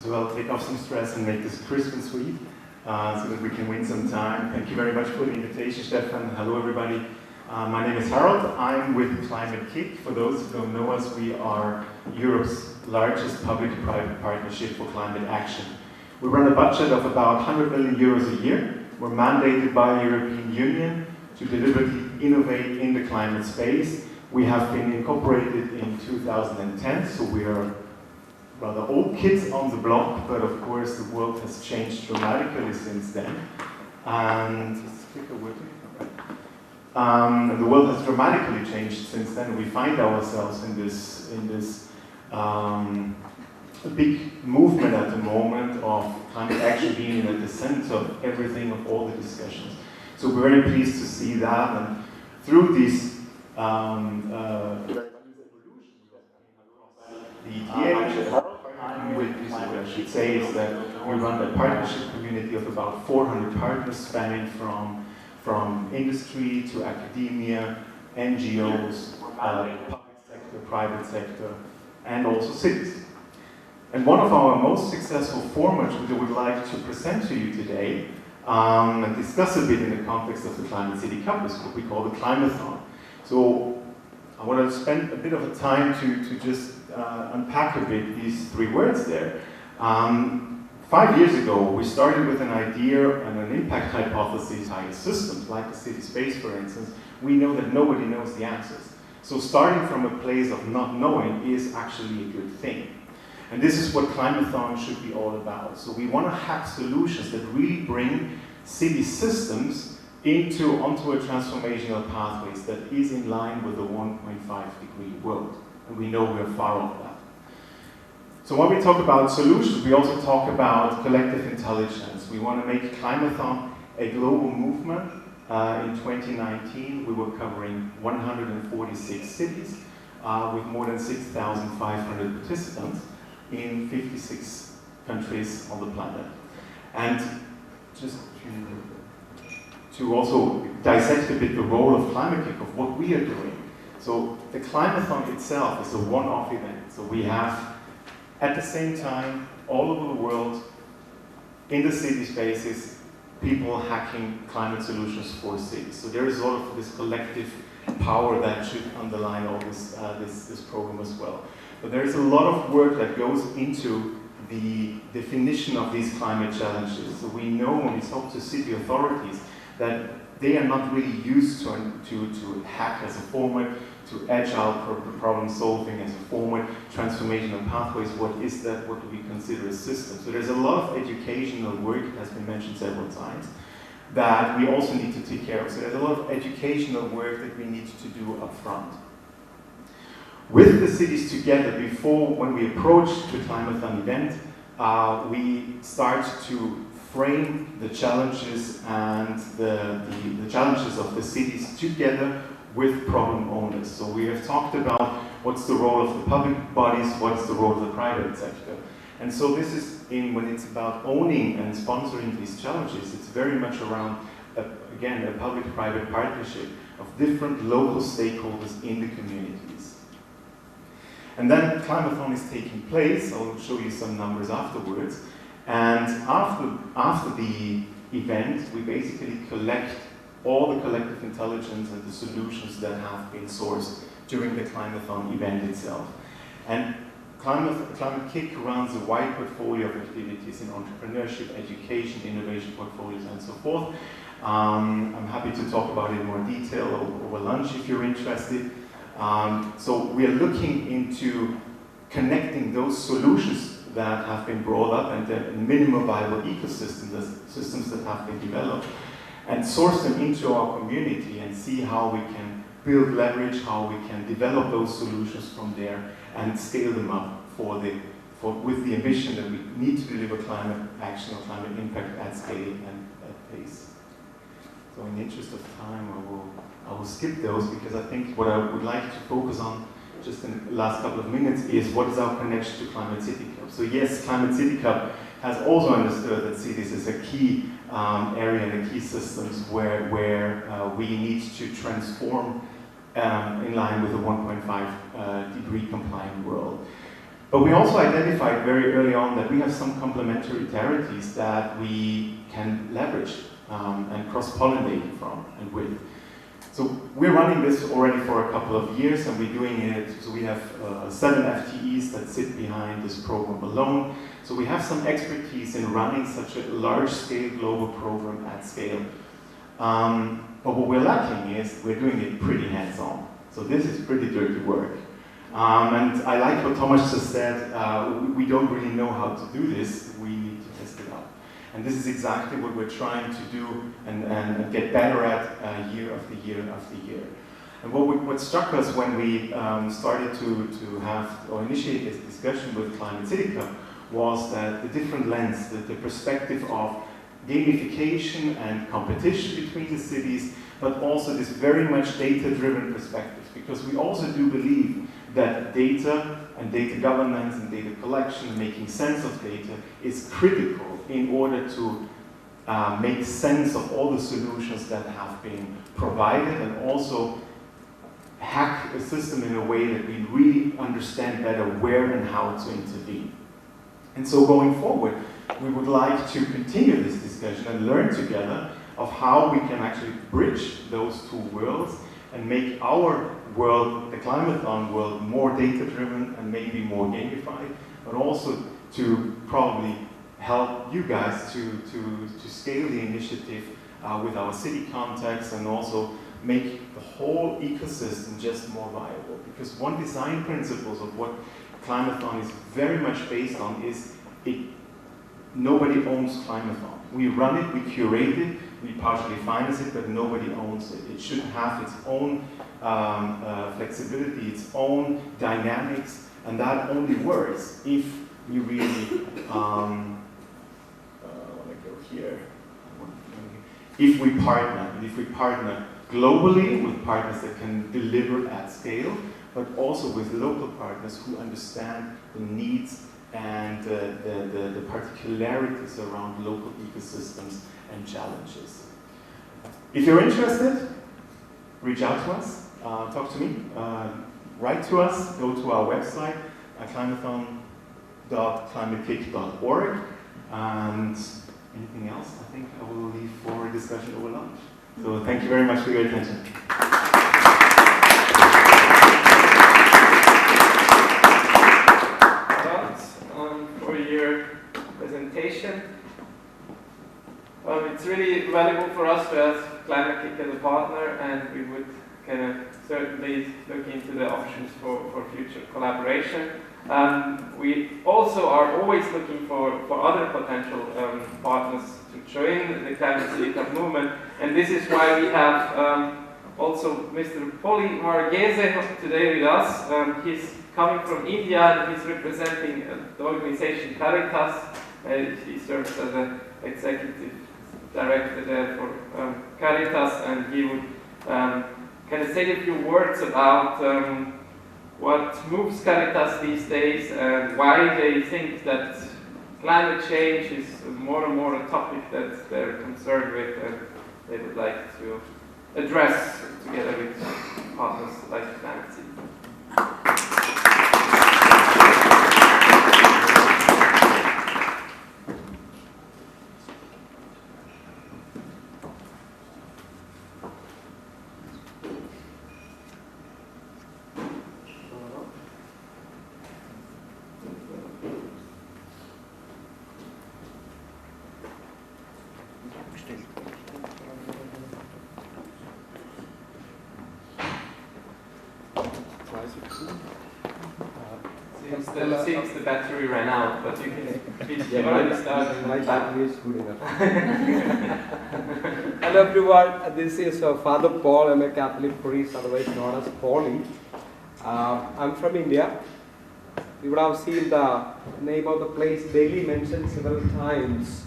Well, take off some stress and make this crisp and sweet so that we can win some time. Thank you very much for the invitation, Stefan. Hello, everybody. My name is Harold. I'm with Climate Kick. For those who don't know us, we are Europe's largest public-private partnership for climate action. We run a budget of about 100 million euros a year. We're mandated by the European Union to deliberately innovate in the climate space. We have been incorporated in 2010, so we are rather old kids on the block, but of course the world has changed dramatically since then. And the world has dramatically changed since then. We find ourselves in this big movement at the moment of climate action being at the center of everything, of all the discussions. So we're very pleased to see that, and through this what I should say is that we run a partnership community of about 400 partners spanning from industry to academia, NGOs, public sector, private sector, and also cities. And one of our most successful formats that we would like to present to you today and discuss a bit in the context of the Climate City Cup is what we call the Climathon. So I want to spend a bit of a time to just unpack a bit these three words there. 5 years ago, we started with an idea and an impact hypothesis by systems, like the city space, for instance. We know that nobody knows the answers. So starting from a place of not knowing is actually a good thing. And this is what Climathon should be all about. So we want to hack solutions that really bring city systems onto a transformational pathways that is in line with the 1.5-degree world. And we know we're far off that. So when we talk about solutions, we also talk about collective intelligence. We want to make Climathon a global movement. In 2019, we were covering 146 cities with more than 6,500 participants in 56 countries on the planet. And just to also dissect a bit the role of Climate Kick, of what we are doing. So the Climathon itself is a one-off event. So we have, at the same time, all over the world, in the city spaces, people hacking climate solutions for cities. So there is sort of this collective power that should underline all this program as well. But there is a lot of work that goes into the definition of these climate challenges. So we know when we talk to city authorities that they are not really used to hack as a format, to agile problem solving as a format, transformational pathways, what is that, what do we consider a system? So there's a lot of educational work, it has been mentioned several times, that we also need to take care of. So there's a lot of educational work that we need to do up front. With the cities together, when we approach the Climathon event, we start to frame the challenges and the challenges of the cities together with problem owners. So we have talked about what's the role of the public bodies, what's the role of the private sector. And so this is when it's about owning and sponsoring these challenges, it's very much around, again, a public-private partnership of different local stakeholders in the communities. And then Climathon is taking place. I'll show you some numbers afterwards. And after the event, we basically collect all the collective intelligence and the solutions that have been sourced during the Climathon event itself. And Climate Kick runs a wide portfolio of activities in entrepreneurship, education, innovation portfolios, and so forth. I'm happy to talk about it in more detail over lunch if you're interested. So we are looking into connecting those solutions that have been brought up and the minimum viable systems that have been developed, and source them into our community and see how we can build leverage, how we can develop those solutions from there and scale them up with the ambition that we need to deliver climate action or climate impact at scale and at pace. So in the interest of time, I will skip those because I think what I would like to focus on just in the last couple of minutes is what is our connection to Climate City Cup. So yes, Climate City Cup has also understood that cities is a key area and a key systems where we need to transform in line with the 1.5 degree compliant world. But we also identified very early on that we have some complementarities that we can leverage and cross-pollinate from and with. So we're running this already for a couple of years, and we're doing it, so we have 7 FTEs that sit behind this program alone. So we have some expertise in running such a large-scale global program at scale. But what we're lacking is we're doing it pretty hands-on. So this is pretty dirty work. And I like what Thomas just said, we don't really know how to do this, we need to test it out. And this is exactly what we're trying to do and get better at year after year after year. And what struck us when we started to have or initiate this discussion with Climate City Club was that the different lens, the perspective of gamification and competition between the cities, but also this very much data-driven perspective, because we also do believe that data and data governance and data collection, making sense of data, is critical in order to make sense of all the solutions that have been provided, and also hack a system in a way that we really understand better where and how to intervene. And so going forward, we would like to continue this discussion and learn together of how we can actually bridge those two worlds and make our world, the Climathon world, more data-driven and maybe more gamified, but also to probably help you guys to scale the initiative with our city context, and also make the whole ecosystem just more viable. Because one design principles of what Climathon is very much based on is nobody owns Climathon. We run it, we curate it, we partially finance it, but nobody owns it. It should have its own flexibility, its own dynamics, and that only works if we really, I want to go here. If we partner, and if we partner globally with partners that can deliver at scale, but also with local partners who understand the needs and the particularities around local ecosystems and challenges. If you're interested, reach out to us, talk to me, write to us, go to our website, climathon.climatekick.org, and anything else, I think I will leave for discussion over lunch. So thank you very much for your attention. For your presentation. It's really valuable for us to have Climate Kick as a partner, and we would certainly look into the options for future collaboration. We also are always looking for other potential partners to join the Climate City Club movement, and this is why we have also Mr. Poli Marghese today with us. He's coming from India, and he's representing the organization Caritas. He serves as an executive director there for Caritas, and he would kind of say a few words about what moves Caritas these days and why they think that climate change is more and more a topic that they're concerned with and they would like to address together with partners like Climate City. Seems the battery ran out, but you can already start. My battery is good enough. Hello everyone, this is Father Paul. I'm a Catholic priest, otherwise known as Paulie. I'm from India. You would have seen the name of the place Delhi mentioned several times.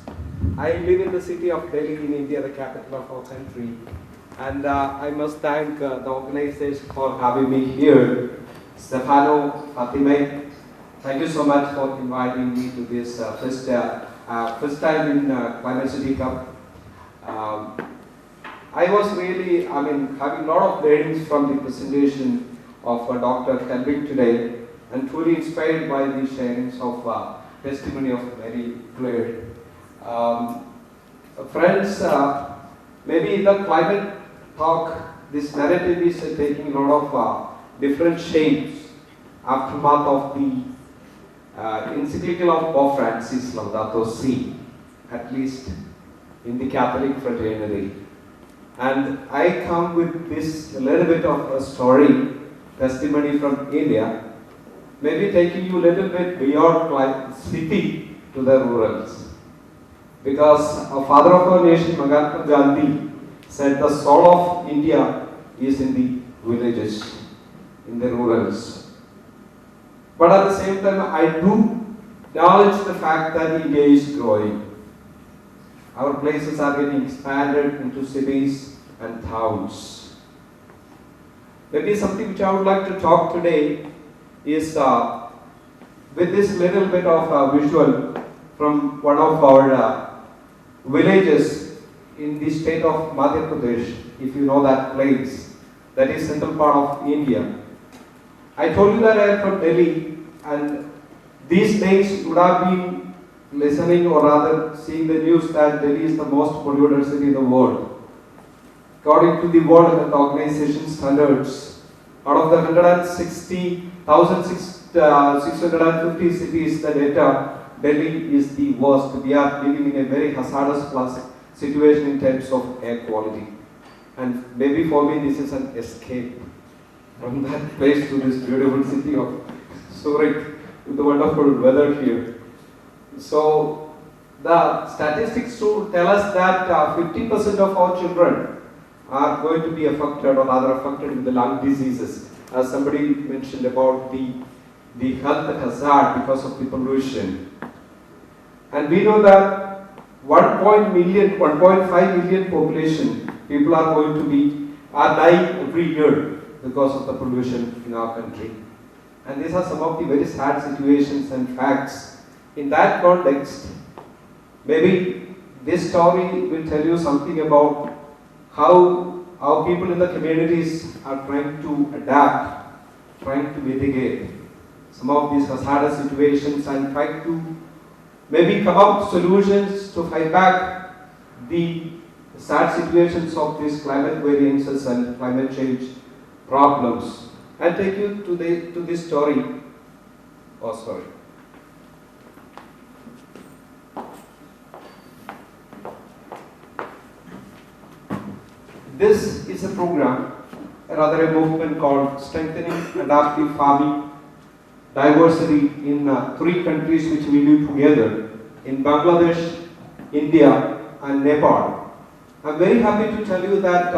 I live in the city of Delhi in India, the capital of our country. And I must thank the organization for having me here. Stefano, Fatime, thank you so much for inviting me to this first time in Climate City Club. I was really, having a lot of learnings from the presentation of Dr. Kelvin today. and truly inspired by the sharings of testimony of Mary Claire. Friends, maybe the climate talk, this narrative is taking a lot of different shapes aftermath of the encyclical of Pope Francis Laudato Si, at least in the Catholic fraternity. And I come with this a little bit of a story, testimony from India, maybe taking you a little bit beyond city to the rurals. Because a father of our nation, Mahatma Gandhi, said the soul of India is in the villages, in the rurals. But at the same time, I do acknowledge the fact that India is growing. Our places are getting expanded into cities and towns. Maybe something which I would like to talk today is with this little bit of visual from one of our villages in the state of Madhya Pradesh, if you know that place, that is central part of India. I told you that I am from Delhi, and these days you would have been listening or rather seeing the news that Delhi is the most polluted city in the world. According to the World Health Organization standards, out of the 160,650 cities, the data, Delhi is the worst. We are living in a very hazardous plus situation in terms of air quality. And maybe for me this is an escape from that place to this beautiful city of Zurich with the wonderful weather here. So the statistics tell us that 50% of our children are going to be affected or rather affected with the lung diseases. As somebody mentioned about the health hazard because of the pollution. And we know that 1.5 million population people are dying every year because of the pollution in our country. And these are some of the very sad situations and facts. In that context, maybe this story will tell you something about how our people in the communities are trying to adapt, trying to mitigate some of these hazardous situations and trying to maybe come up with solutions to fight back the sad situations of these climate variances and climate change problems. I'll take you to this story. Oh, sorry. This is a program, rather a movement called Strengthening Adaptive Farming Diversity in 3 countries which we live together, in Bangladesh, India and Nepal. I'm very happy to tell you that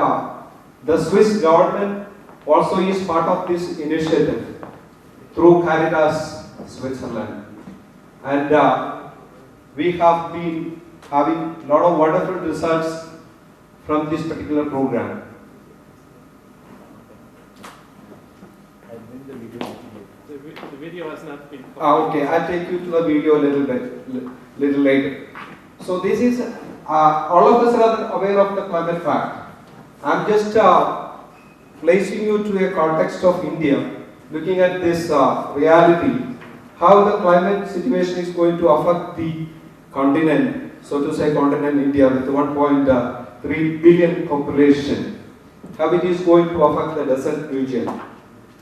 the Swiss government also is part of this initiative through Caritas Switzerland. And we have been having a lot of wonderful results from this particular program. The video has not been. Okay, I'll take you to the video a little later. So this is, all of us are aware of the climate fact. I'm just placing you to a context of India, looking at this reality, how the climate situation is going to affect the continent, so to say continent India with 1.3 billion population, how it is going to affect the desert region. A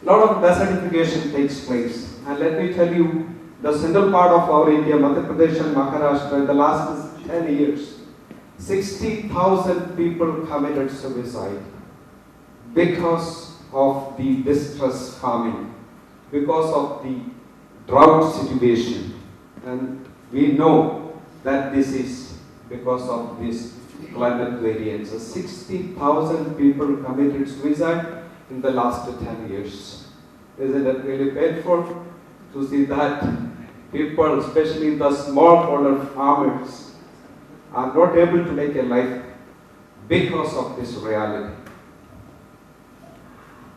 lot of desertification takes place. And let me tell you, the central part of our India, Madhya Pradesh and Maharashtra, in the last 10 years, 60,000 people committed suicide because of the distress farming, because of the drought situation. And we know that this is because of this climate variance. So 60,000 people committed suicide in the last 10 years. Isn't it really painful to see that people, especially the smallholder farmers, are not able to make a life because of this reality?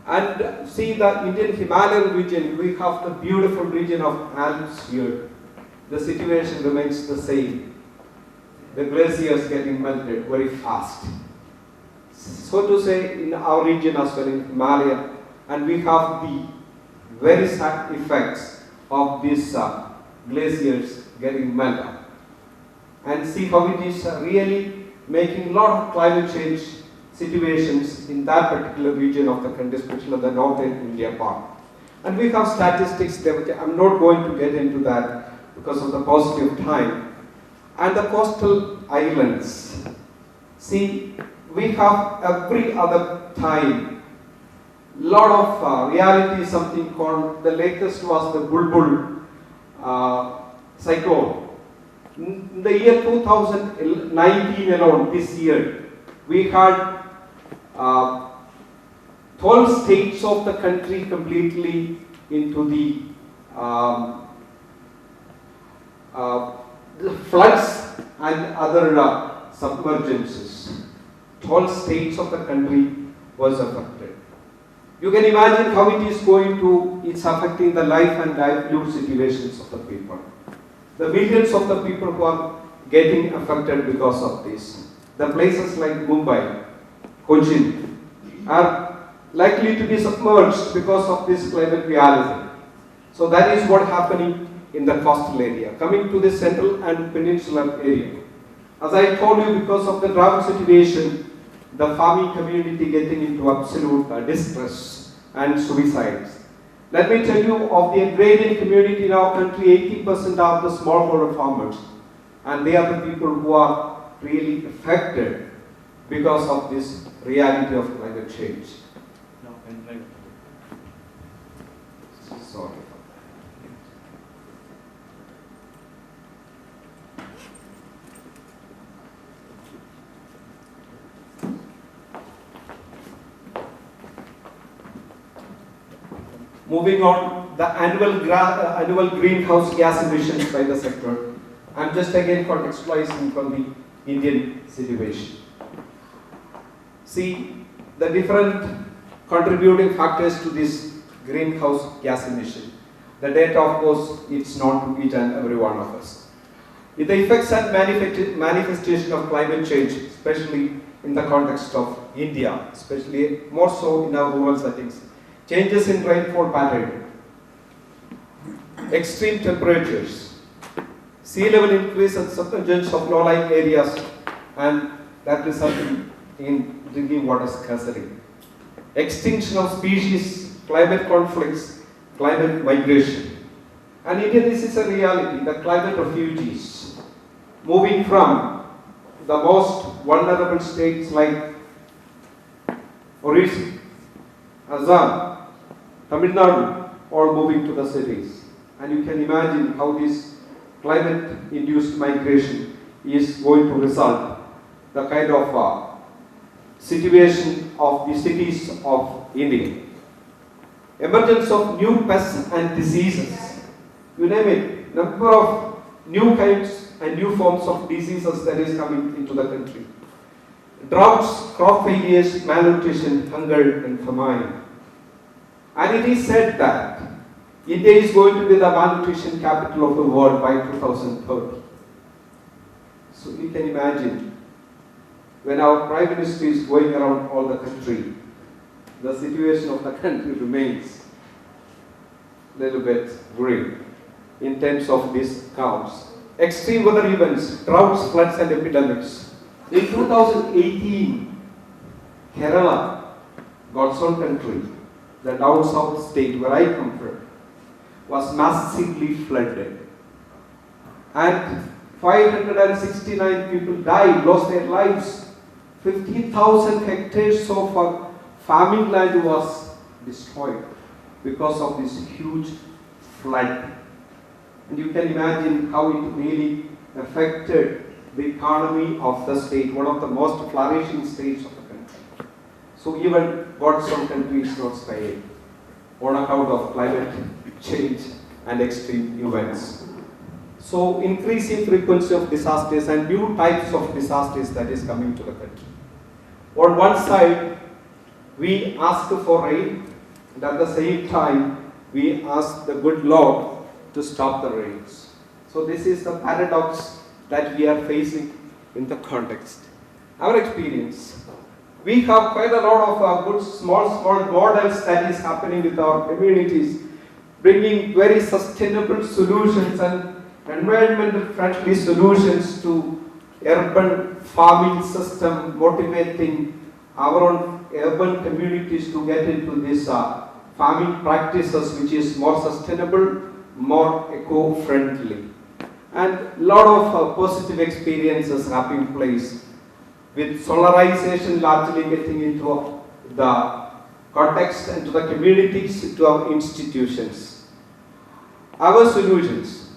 And see the Indian Himalayan region, we have the beautiful region of Alps here. The situation remains the same. The glaciers getting melted very fast. So to say, in our region as well, in Himalaya, and we have the very sad effects of these glaciers getting melted. And see how it is really making a lot of climate change situations in that particular region of the country, especially the northern India part. And we have statistics there, I'm not going to get into that because of the paucity of time. And the coastal islands. See, we have every other time lot of reality, something called, the latest was the Bulbul cyclone. In the year 2019 alone, this year, we had 12 states of the country completely into the floods and other submergences. 12 states of the country was affected. You can imagine how it is going to, it's affecting the life and livelihood situations of the people. The millions of the people who are getting affected because of this. The places like Mumbai, Cochin are likely to be submerged because of this climate reality. So that is what happening in the coastal area. Coming to the central and peninsular area. As I told you, because of the drought situation, the farming community getting into absolute distress and suicides. Let me tell you of the agrarian community in our country, 80% are the smallholder farmers, and they are the people who are really affected because of this reality of climate change. Sorry. Moving on, the annual greenhouse gas emissions by the sector. I'm just again contextualizing from the Indian situation. See, the different contributing factors to this greenhouse gas emission. The data, of course, it's not to each and every one of us. The effects and manifestation of climate change, especially in the context of India, especially more so in our rural settings. Changes in rainfall pattern, extreme temperatures, sea level increase and submergence of low-lying areas, and that resulting in drinking water scarcity. Extinction of species, climate conflicts, climate migration. And India, this is a reality, the climate refugees, moving from the most vulnerable states like Orissa, Assam, Tamil Nadu, all moving to the cities. And you can imagine how this climate-induced migration is going to result, the kind of situation of the cities of India. Emergence of new pests and diseases. You name it, number of new kinds and new forms of diseases that is coming into the country. Droughts, crop failures, malnutrition, hunger and famine. And it is said that India is going to be the malnutrition capital of the world by 2030. So you can imagine, when our Prime Minister is going around all the country, the situation of the country remains a little bit grim in terms of these counts. Extreme weather events, droughts, floods and epidemics. In 2018, Kerala, God's own country, the down south state where I come from, was massively flooded. And 569 people died, lost their lives. 50,000 hectares of farming land was destroyed because of this huge flood. And you can imagine how it really affected the economy of the state, one of the most flourishing states of the country. So even God's own country is not spared on account of climate change and extreme events. So increasing frequency of disasters and new types of disasters that is coming to the country. On one side, we ask for rain, and at the same time, we ask the good Lord to stop the rains. So this is the paradox that we are facing in the context. Our experience, we have quite a lot of good small models that is happening with our communities bringing very sustainable solutions and environmental friendly solutions to urban farming system, motivating our own urban communities to get into this farming practices which is more sustainable, more eco-friendly. And a lot of positive experiences have been placed with solarization largely getting into the context and to the communities, to our institutions. Our solutions.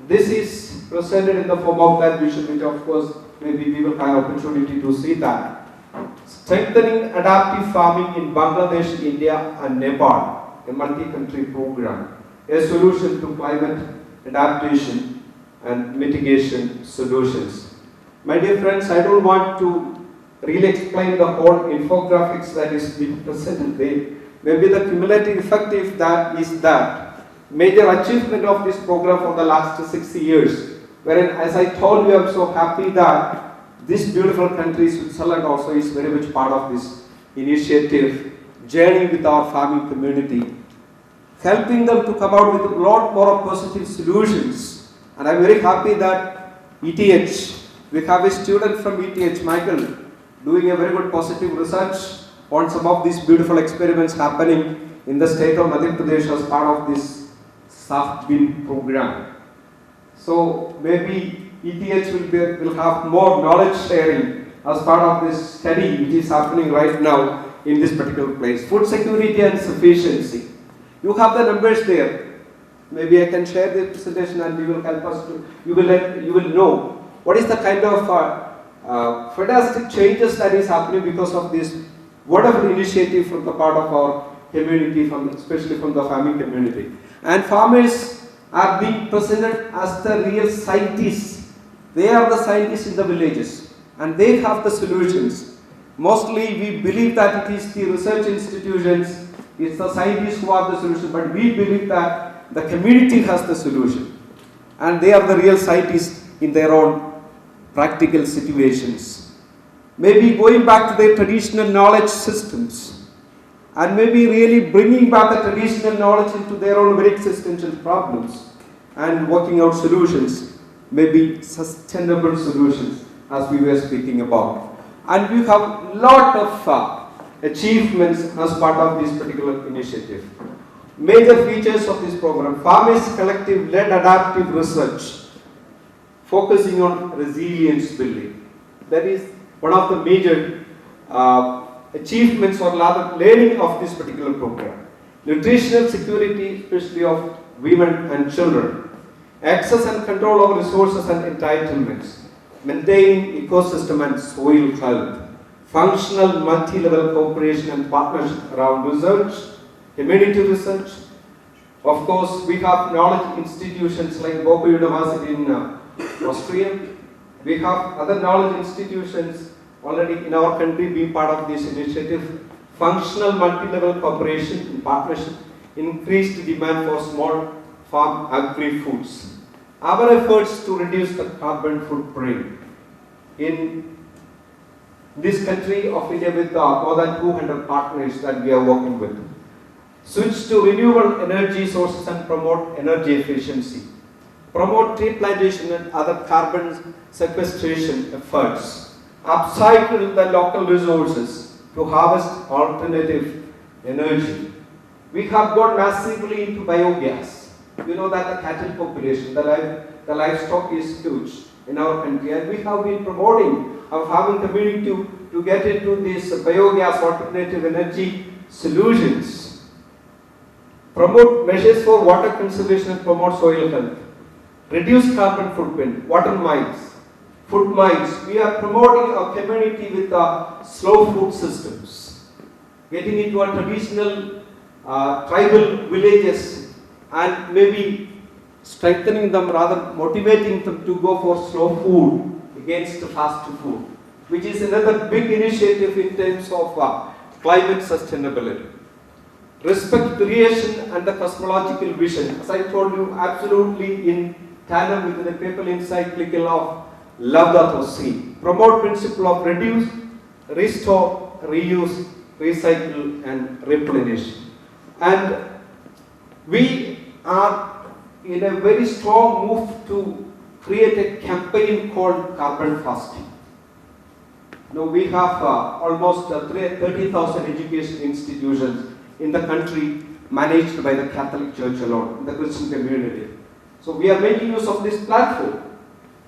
This is presented in the form of that vision, which of course maybe we will have opportunity to see that. Strengthening adaptive farming in Bangladesh, India and Nepal, a multi-country program, a solution to climate adaptation and mitigation solutions. My dear friends, I don't want to really explain the whole infographics that is being presented there. Maybe the cumulative effect is that major achievement of this program for the last 6 years, wherein as I told you, I'm so happy that this beautiful country, Switzerland, also is very much part of this initiative, journey with our farming community, helping them to come out with a lot more positive solutions. And I'm very happy that ETH, we have a student from ETH, Michael, doing a very good positive research on some of these beautiful experiments happening in the state of Madhya Pradesh as part of this SAFBIN program. So maybe ETH will have more knowledge sharing as part of this study which is happening right now in this particular place. Food security and sufficiency. You have the numbers there. Maybe I can share the presentation and you will help us to, you will know what is the kind of fantastic changes that is happening because of this wonderful initiative from the part of our community, especially from the farming community. And farmers are being presented as the real scientists. They are the scientists in the villages and they have the solutions. Mostly we believe that it is the research institutions, it's the scientists who have the solution, but we believe that the community has the solution and they are the real scientists in their own practical situations. Maybe going back to their traditional knowledge systems and maybe really bringing back the traditional knowledge into their own very existential problems and working out solutions, maybe sustainable solutions as we were speaking about. And we have a lot of achievements as part of this particular initiative. Major features of this program: farmers collective led adaptive research focusing on resilience building. That is one of the major achievements or rather learning of this particular program. Nutritional security, especially of women and children. Access and control of resources and entitlements. Maintaining ecosystem and soil health. Functional multi-level cooperation and partnership around research, community research. Of course, we have knowledge institutions like Boku University in Austria. We have other knowledge institutions already in our country being part of this initiative. Functional multi-level cooperation and partnership, increased demand for small farm agri-foods. Our efforts to reduce the carbon footprint in this country of India with more than 200 partners that we are working with. Switch to renewable energy sources and promote energy efficiency. Promote tree plantation and other carbon sequestration efforts. Upcycle the local resources to harvest alternative energy. We have gone massively into biogas. You know that the cattle population, the livestock is huge in our country, and we have been promoting our farming community to get into these biogas alternative energy solutions. Promote measures for water conservation and promote soil health. Reduce carbon footprint, water mines, food mines. We are promoting our community with slow food systems, getting into our traditional tribal villages and maybe strengthening them, rather motivating them to go for slow food against fast food, which is another big initiative in terms of climate sustainability. Respect creation and the cosmological vision. As I told you, absolutely in tandem with the papal encyclical of Laudato Si. Promote principle of reduce, restore, reuse, recycle and replenish. And we are in a very strong move to create a campaign called carbon fasting. Now we have almost 30,000 education institutions in the country managed by the Catholic Church alone, the Christian community. So we are making use of this platform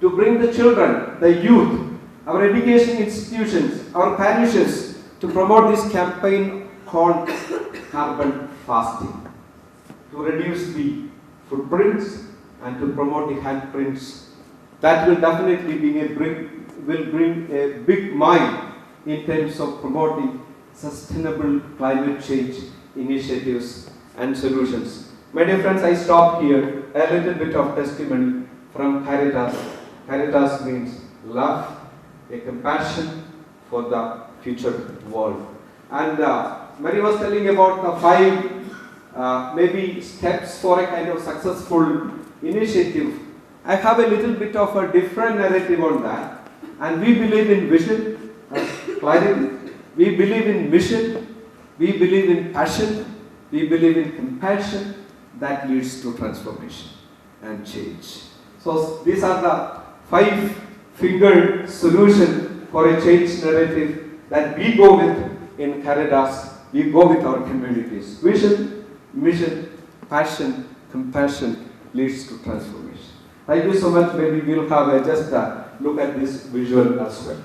to bring the children, the youth, our education institutions, our parishes to promote this campaign called carbon fasting, to reduce the footprints and to promote the handprints. That will definitely bring a big mile in terms of promoting sustainable climate change initiatives and solutions. My dear friends, I stop here. A little bit of testimony from Caritas. Caritas means love, a compassion for the future world. And Mary was telling about the 5 maybe steps for a kind of successful initiative. I have a little bit of a different narrative on that. And we believe in vision, clarity. We believe in mission. We believe in passion. We believe in compassion that leads to transformation and change. So these are the 5-fingered solution for a change narrative that we go with in Caritas. We go with our communities. Vision, mission, passion, compassion leads to transformation. Thank you so much. Maybe we'll have just a look at this visual as well.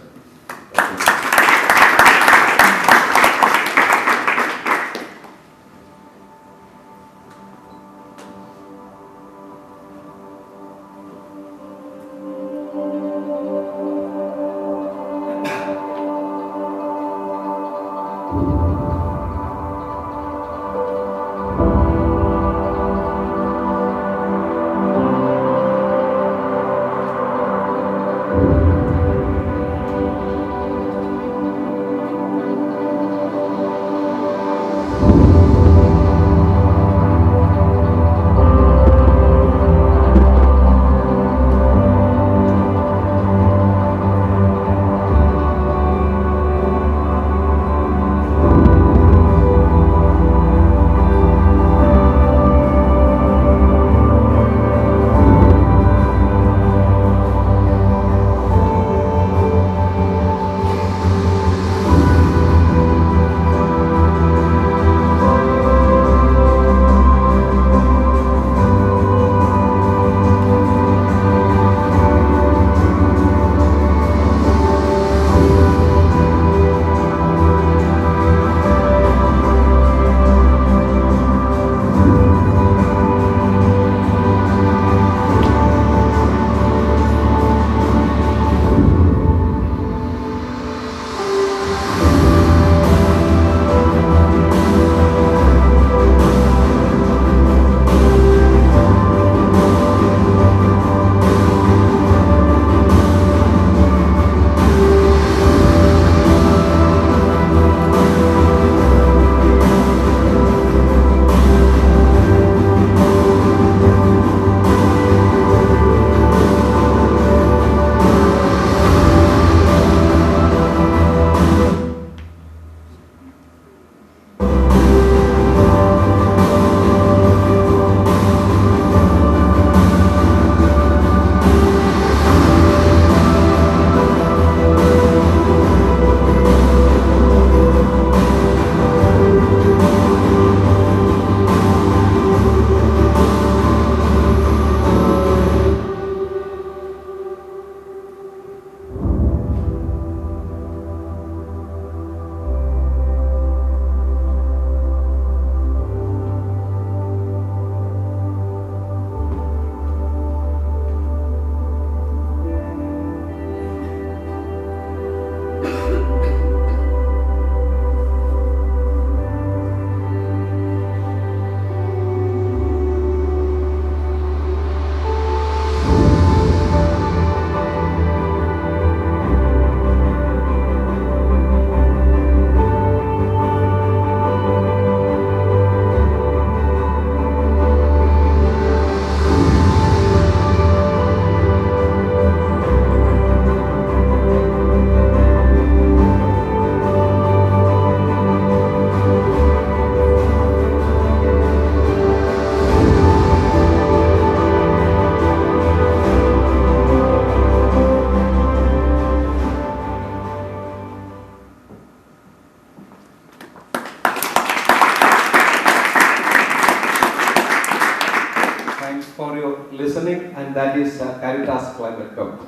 as climate come.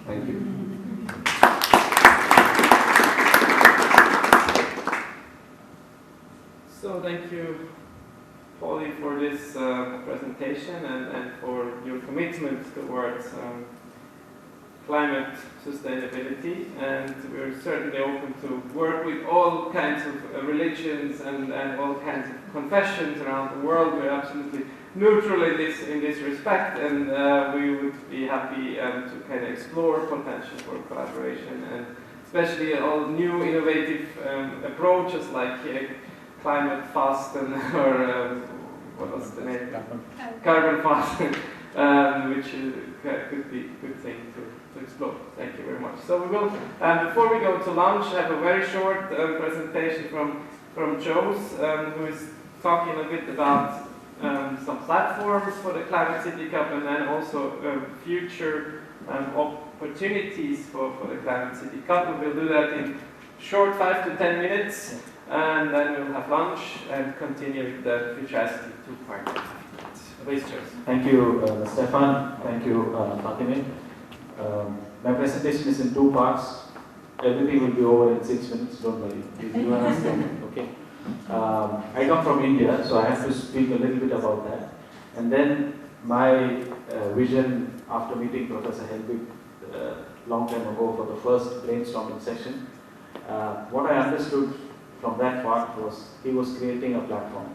Thank you. So thank you, Polly, for this presentation and for your commitment towards climate sustainability. And we're certainly open to work with all kinds of religions and all kinds of confessions around the world. We're absolutely neutral in this respect, and we would be happy to kind of explore potential for collaboration, and especially all new innovative approaches like climate fast and or what was the name? Carbon fast, which could be a good thing to explore. Thank you very much. So we will, before we go to lunch, have a very short presentation from Joes, who is talking a bit about some platforms for the Climate City Cup, and then also future opportunities for the Climate City Cup. And we'll do that in short 5 to 10 minutes, and then we'll have lunch and continue with the Futuracity 2-part. Please, Joes. Thank you, Stefan. Thank you, Fatime. My presentation is in 2 parts. Everything will be over in 6 minutes, don't worry. You understand, okay? I come from India, so I have to speak a little bit about that. And then my vision after meeting Professor Helbig long time ago for the first brainstorming session, what I understood from that part was he was creating a platform.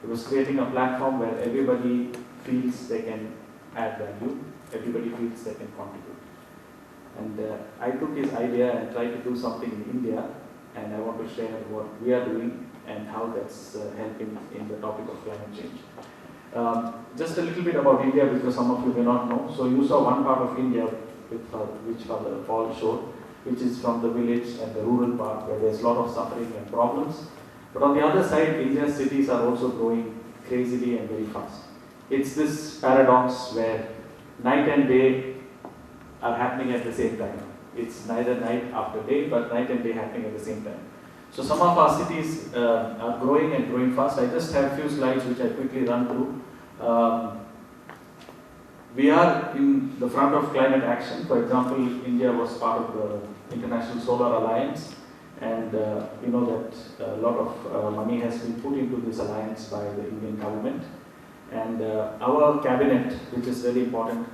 He was creating a platform where everybody feels they can add value, everybody feels they can contribute. And I took his idea and tried to do something in India, and I want to share what we are doing and how that's helping in the topic of climate change. Just a little bit about India, because some of you may not know. So you saw one part of India which Father Paul showed, which is from the village and the rural part where there's a lot of suffering and problems. But on the other side, India's cities are also growing crazily and very fast. It's this paradox where night and day are happening at the same time. It's neither night after day, but night and day happening at the same time. So some of our cities are growing and growing fast. I just have a few slides which I quickly run through. We are in the front of climate action. For example, India was part of the International Solar Alliance, and you know that a lot of money has been put into this alliance by the Indian government. And our cabinet, which is very important,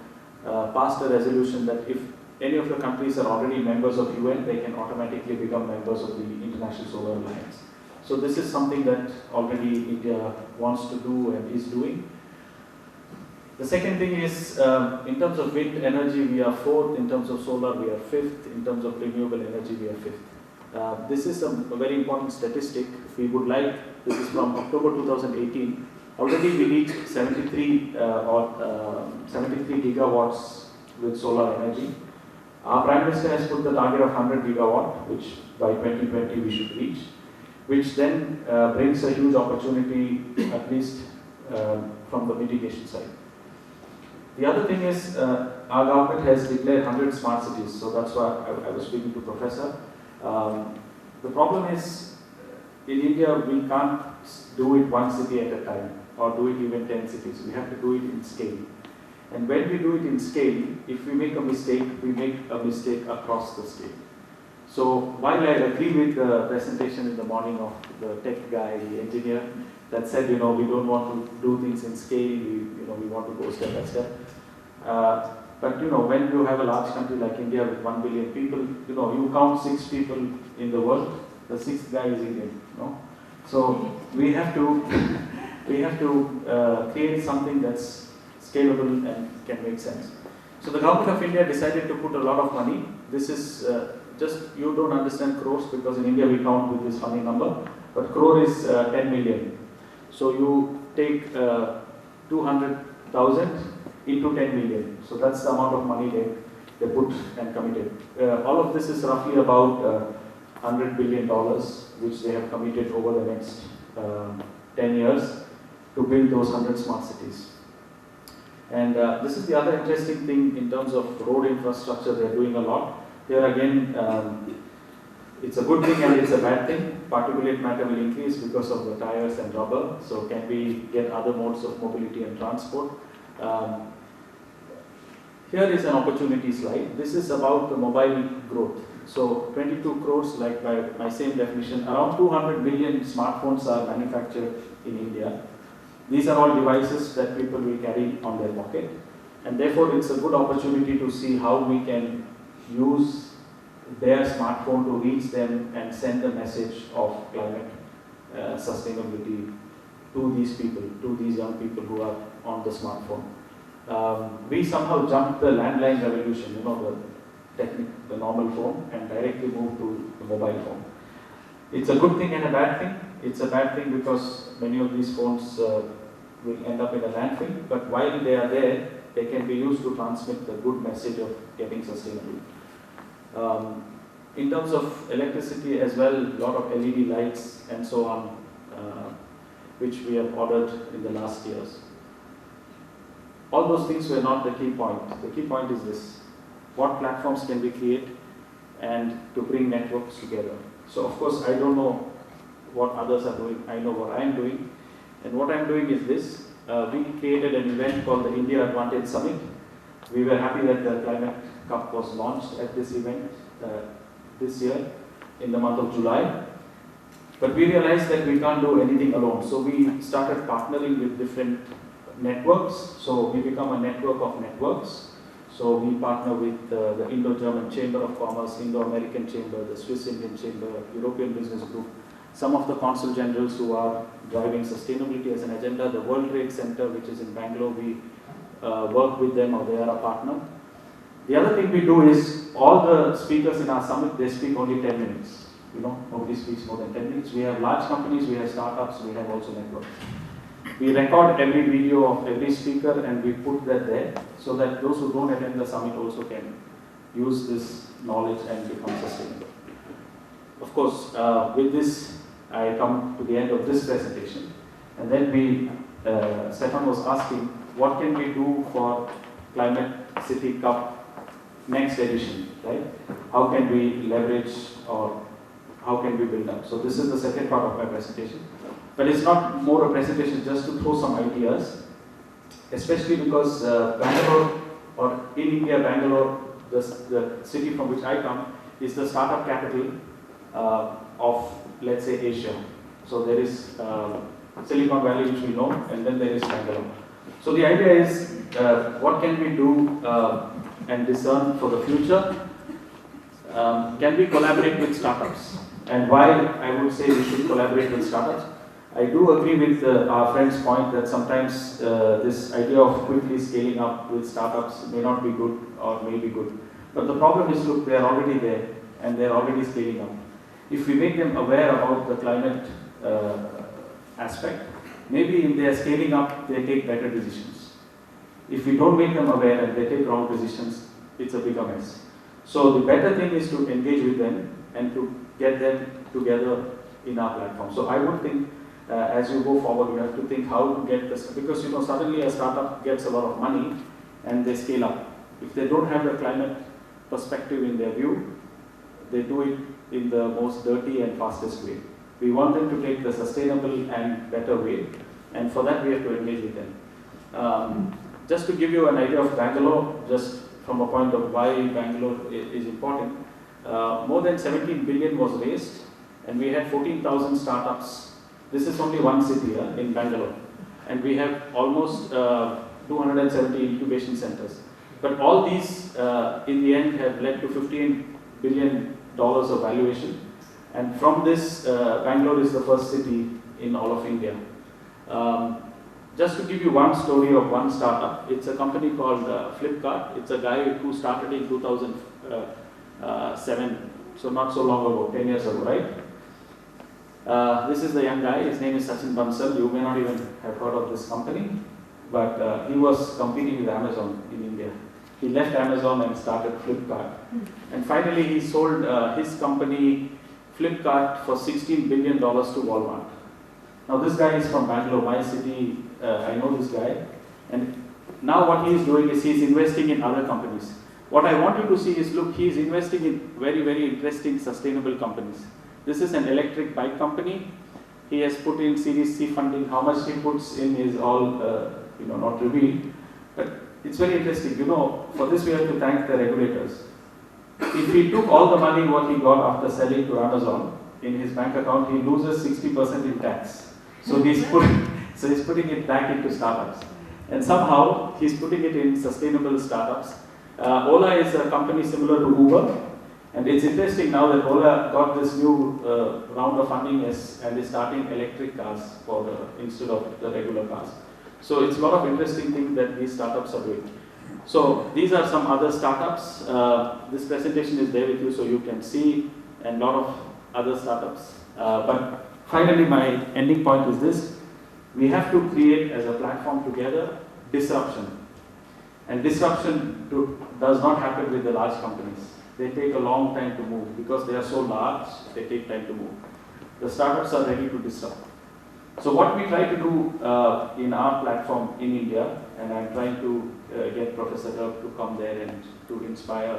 passed a resolution that if any of the countries are already members of UN, they can automatically become members of the International Solar Alliance. So this is something that already India wants to do and is doing. The second thing is, in terms of wind energy, we are 4th. In terms of solar, we are 5th. In terms of renewable energy, we are 5th. This is a very important statistic. We would like, this is from October 2018, already we reached 73 gigawatts with solar energy. Our Prime Minister has put the target of 100 gigawatt, which by 2020 we should reach, which then brings a huge opportunity, at least from the mitigation side. The other thing is, our government has declared 100 smart cities, so that's why I was speaking to Professor. The problem is, in India, we can't do it one city at a time, or do it even 10 cities. We have to do it in scale. And when we do it in scale, if we make a mistake, we make a mistake across the scale. So while I agree with the presentation in the morning of the tech guy, the engineer, that said, we don't want to do things in scale, we want to go step by step. But when you have a large country like India with 1 billion people, you count 6 people in the world, the 6th guy is Indian, So we have to create something that's scalable and can make sense. So the government of India decided to put a lot of money. This is just, you don't understand crores because in India we count with this funny number, but crore is 10 million. So you take 200,000 into 10 million. So that's the amount of money they put and committed. All of this is roughly about $100 billion, which they have committed over the next 10 years to build those 100 smart cities. And this is the other interesting thing in terms of road infrastructure. They are doing a lot. Here again, it's a good thing and it's a bad thing. Particulate matter will increase because of the tires and rubber. So can we get other modes of mobility and transport? Here is an opportunity slide. This is about the mobile growth. So 22 crores, like by my same definition, around 200 million smartphones are manufactured in India. These are all devices that people will carry on their pocket. And therefore, it's a good opportunity to see how we can use their smartphone to reach them and send the message of climate sustainability to these people, to these young people who are on the smartphone. We somehow jumped the landline revolution, the normal phone, and directly moved to the mobile phone. It's a good thing and a bad thing. It's a bad thing because many of these phones will end up in a landfill, but while they are there, they can be used to transmit the good message of getting sustainable. In terms of electricity as well, a lot of LED lights and so on, which we have ordered in the last years. All those things were not the key point. The key point is this: what platforms can we create and to bring networks together. So of course, I don't know what others are doing. I know what I am doing. And what I am doing is this. We created an event called the India Advantage Summit. We were happy that the Climate Cup was launched at this event this year in the month of July. But we realized that we can't do anything alone. So we started partnering with different networks. So we become a network of networks. So we partner with the Indo-German Chamber of Commerce, Indo-American Chamber, the Swiss-Indian Chamber, European Business Group, some of the consul generals who are driving sustainability as an agenda, the World Trade Center, which is in Bangalore, we work with them, or they are a partner. The other thing we do is, all the speakers in our summit, they speak only 10 minutes. Nobody speaks more than 10 minutes. We have large companies, we have startups, we have also networks. We record every video of every speaker and we put that there, so that those who don't attend the summit also can use this knowledge and become sustainable. Of course, with this, I come to the end of this presentation. And then Stefan was asking, what can we do for Climate City Cup next edition, right? How can we leverage, or how can we build up? So this is the second part of my presentation. But it's not more a presentation, just to throw some ideas, especially because Bangalore, or in India, Bangalore, the city from which I come, is the startup capital of, let's say, Asia. So there is Silicon Valley, which we know, and then there is Bangalore. So the idea is, what can we do and discern for the future? Can we collaborate with startups? And why I would say we should collaborate with startups? I do agree with our friend's point that sometimes this idea of quickly scaling up with startups may not be good, or may be good. But the problem is, look, they are already there and they are already scaling up. If we make them aware about the climate aspect, maybe if they are scaling up, they take better decisions. If we don't make them aware and they take wrong decisions, it's a bigger mess. So the better thing is to engage with them and to get them together in our platform. So I would think, as you go forward, you have to think how to get this, because suddenly a startup gets a lot of money and they scale up. If they don't have the climate perspective in their view, they do it in the most dirty and fastest way. We want them to take the sustainable and better way, and for that we have to engage with them. Just to give you an idea of Bangalore, just from a point of why Bangalore is important, more than 17 billion was raised, and we had 14,000 startups. This is only one city in Bangalore, and we have almost 270 incubation centers. But all these, in the end, have led to $15 billion of valuation. And from this, Bangalore is the first city in all of India. Just to give you one story of one startup, it's a company called Flipkart. It's a guy who started in 2007, so not so long ago, 10 years ago, right? This is the young guy, his name is Sachin Bansal. You may not even have heard of this company, but he was competing with Amazon in India. He left Amazon and started Flipkart. And finally he sold his company, Flipkart, for $16 billion to Walmart. Now this guy is from Bangalore, my city. I know this guy. And now what he is doing is he is investing in other companies. What I want you to see is, look, he is investing in very, very interesting sustainable companies. This is an electric bike company. He has put in Series C funding. How much he puts in is all not revealed. But it's very interesting. You know, for this we have to thank the regulators. If he took all the money what he got after selling to Amazon in his bank account, he loses 60% in tax. So he's putting it back into startups. And somehow he's putting it in sustainable startups. Ola is a company similar to Uber. And it's interesting now that Ola got this new round of funding and is starting electric cars instead of the regular cars. So it's a lot of interesting things that these startups are doing. So these are some other startups. This presentation is there with you so you can see a lot of other startups. But finally my ending point is this. We have to create as a platform together disruption. And disruption does not happen with the large companies. They take a long time to move because they are so large, they take time to move. The startups are ready to disrupt. So what we try to do in our platform in India, and I'm trying to get Professor Herb to come there and to inspire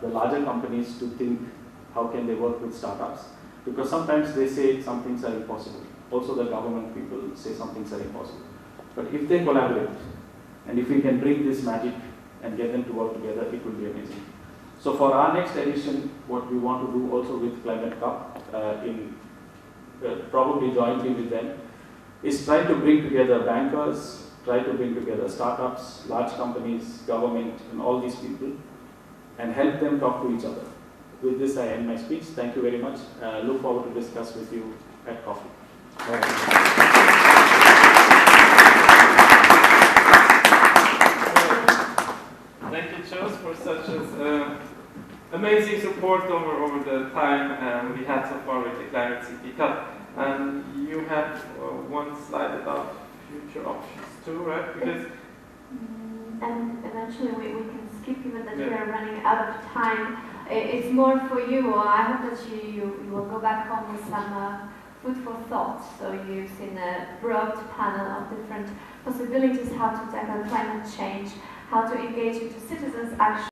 the larger companies to think how can they work with startups. Because sometimes they say some things are impossible. Also the government people say some things are impossible. But if they collaborate, and if we can bring this magic and get them to work together, it will be amazing. So for our next edition, what we want to do also with Climate Cup, probably jointly with them, is try to bring together bankers, try to bring together startups, large companies, government, and all these people, and help them talk to each other. With this, I end my speech. Thank you very much. Look forward to discuss with you at coffee. Thank you, Charles, for such amazing support over the time we had so far with the Climate City Cup. And you have one slide about future options too, right? Because and eventually we can skip even that we are running out of time. It's more for you. I hope that you will go back home with some food for thought. So you've seen a broad panel of different possibilities how to tackle climate change, how to engage into citizens' action.